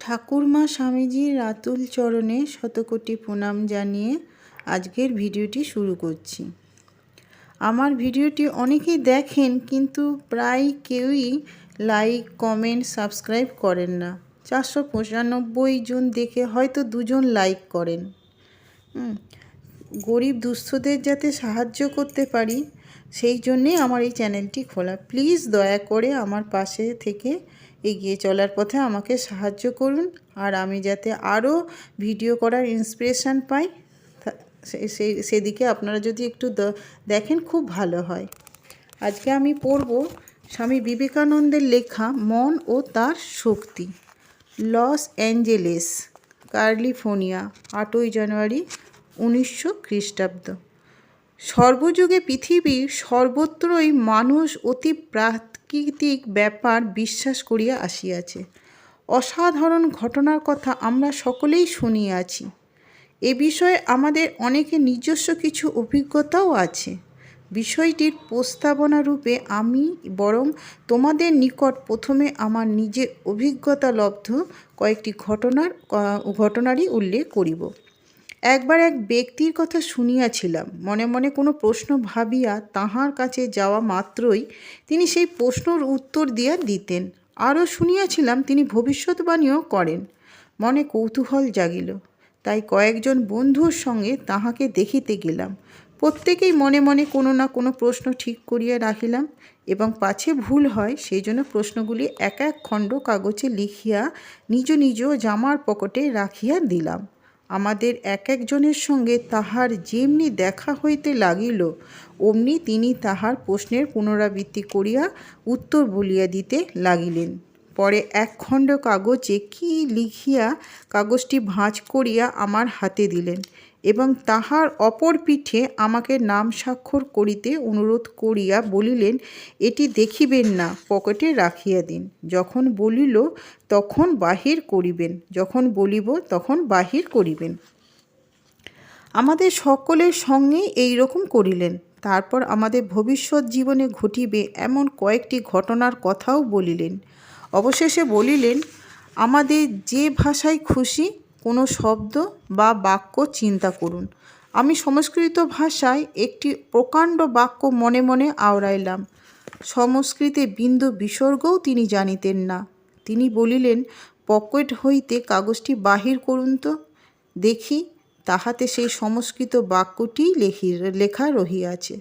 ঠাকুরমা স্বামীজির আতুল চরণে শতকোটি প্রণাম জানিয়ে আজকের ভিডিওটি শুরু করছি। আমার ভিডিওটি অনেকেই দেখেন, কিন্তু প্রায় কেউই লাইক, কমেন্ট, সাবস্ক্রাইব করেন না। 495 জন দেখে হয়তো 2 জন লাইক করেন। গরিব দুস্থদের যাতে সাহায্য করতে পারি, সেই জন্যে আমার এই চ্যানেলটি খোলা। প্লিজ দয়া করে আমার পাশে থেকে এগিয়ে চলার পথে আমাকে সাহায্য করুন, আর আমি যাতে আরও ভিডিও করার ইন্সপিরেশান পাই, সেদিকে আপনারা যদি একটু দেখেন খুব ভালো হয়। আজকে আমি পড়ব স্বামী বিবেকানন্দের লেখা মন ও তার শক্তি। লস অ্যাঞ্জেলেস, ক্যালিফোর্নিয়া, 8ই জানুয়ারি 1900 খ্রিস্টাব্দ। সর্বযুগে পৃথিবীর সর্বত্রই মানুষ অতি প্রাকৃতিক ব্যাপার বিশ্বাস করিয়া আসিয়াছে। অসাধারণ ঘটনার কথা আমরা সকলেই শুনিয়াছি। এ বিষয়ে আমাদের অনেকের নিজস্ব কিছু অভিজ্ঞতাও আছে। বিষয়টির প্রস্তাবনা রূপে আমি বরং তোমাদের নিকট প্রথমে আমার নিজের অভিজ্ঞতালব্ধ কয়েকটি ঘটনারই উল্লেখ করিব। একবার এক ব্যক্তির কথা শুনিয়াছিলাম। মনে মনে কোনো প্রশ্ন ভাবিয়া তাহার কাছে যাওয়া মাত্রই তিনি সেই প্রশ্নর উত্তর দিয়া দিতেন। আরও শুনিয়াছিলাম তিনি ভবিষ্যৎবাণীও করেন। মনে কৌতূহল জাগিল, তাই কয়েকজন বন্ধুর সঙ্গে তাহাকে দেখিতে গেলাম। প্রত্যেকেই মনে মনে কোনো না কোনো প্রশ্ন ঠিক করিয়া রাখিলাম, এবং পাছে ভুল হয় সেই জন্য প্রশ্নগুলি এক এক খণ্ড কাগজে লিখিয়া নিজ নিজ জামার পকেটে রাখিয়া দিলাম। আমাদের এক একজনের সঙ্গে তাহার যেমনি দেখা হইতে লাগিল, অমনি তিনি তাহার প্রশ্নের পুনরাবৃত্তি করিয়া উত্তর বলিয়া দিতে লাগিলেন। পরে এক খণ্ড কাগজে কি লিখিয়া কাগজটি ভাঁজ করিয়া আমার হাতে দিলেন, এবং তাহার অপর পিঠে আমাকে নাম স্বাক্ষর করিতে অনুরোধ করিয়া বলিলেন, এটি দেখিবেন না, পকেটে রাখিয়া দিন। যখন বলিল তখন বাহির করিবেন, যখন বলিব তখন বাহির করিবেন। আমাদের সকলের সঙ্গে এই রকম করিলেন। তারপর আমাদের ভবিষ্যৎ জীবনে ঘটিবে এমন কয়েকটি ঘটনার কথাও বলিলেন। অবশেষে বলিলেন, আমাদের যে ভাষায় খুশি কোনো শব্দ বা বাক্য চিন্তা করুন। আমি সংস্কৃত ভাষায় একটি প্রকাণ্ড বাক্য মনে মনে আওড়াইলাম। সংস্কৃতে বিন্দু বিসর্গও তিনি জানিতেন না। তিনি বলিলেন, পকেট হইতে কাগজটি বাহির করুন তো দেখি। তাহাতে সেই সংস্কৃত বাক্যটি লেখা রহিয়াছে।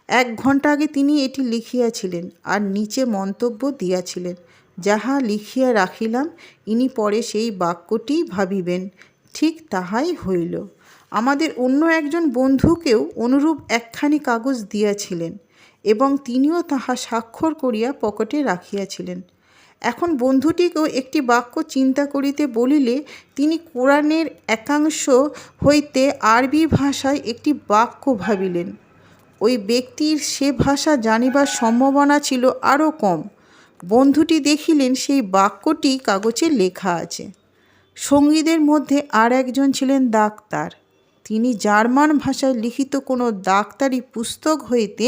1 ঘণ্টা আগে তিনি এটি লিখিয়াছিলেন, আর নিচে মন্তব্য দিয়াছিলেন, যাহা লিখিয়া রাখিলাম ইনি পরে সেই বাক্যটি ভাবিবেন। ঠিক তাহাই হইল। আমাদের অন্য একজন বন্ধুকেও অনুরূপ একখানি কাগজ দিয়াছিলেন, এবং তিনিও তাহা স্বাক্ষর করিয়া পকেটে রাখিয়াছিলেন। এখন বন্ধুটিকেও একটি বাক্য চিন্তা করিতে বলিলে তিনি কোরআনের একাংশ হইতে আরবি ভাষায় একটি বাক্য ভাবিলেন। ওই ব্যক্তির সে ভাষা জানিবার সম্ভাবনা ছিল আরও কম। বন্ধুটি দেখিলেন সেই বাক্যটি কাগজে লেখা আছে। সঙ্গীদের মধ্যে আর একজন ছিলেন ডাক্তার। তিনি জার্মান ভাষায় লিখিত কোনো ডাক্তারি পুস্তক হইতে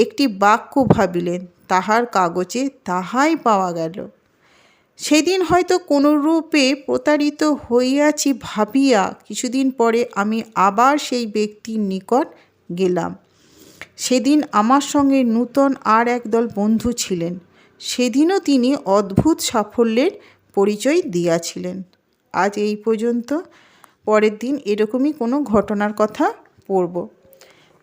একটি বাক্য ভাবিলেন। তাহার কাগজে তাহাই পাওয়া গেল। সেদিন হয়তো কোনোরূপে প্রতারিত হইয়াছি ভাবিয়া কিছুদিন পরে আমি আবার সেই ব্যক্তির নিকট গেলাম। সেদিন আমার সঙ্গে নূতন আর একদল বন্ধু ছিলেন। সেদিনও তিনি অদ্ভুত সাফল্যের পরিচয় দিয়াছিলেন। আজ এই পর্যন্ত। পরের দিন এরকমই কোনো ঘটনার কথা পড়ব।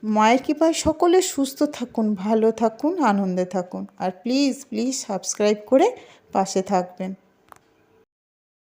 মায়ের কৃপায় সকলে সুস্থ থাকুন, ভালো থাকুন, আনন্দে থাকুন, আর প্লিজ সাবস্ক্রাইব করে পাশে থাকবেন।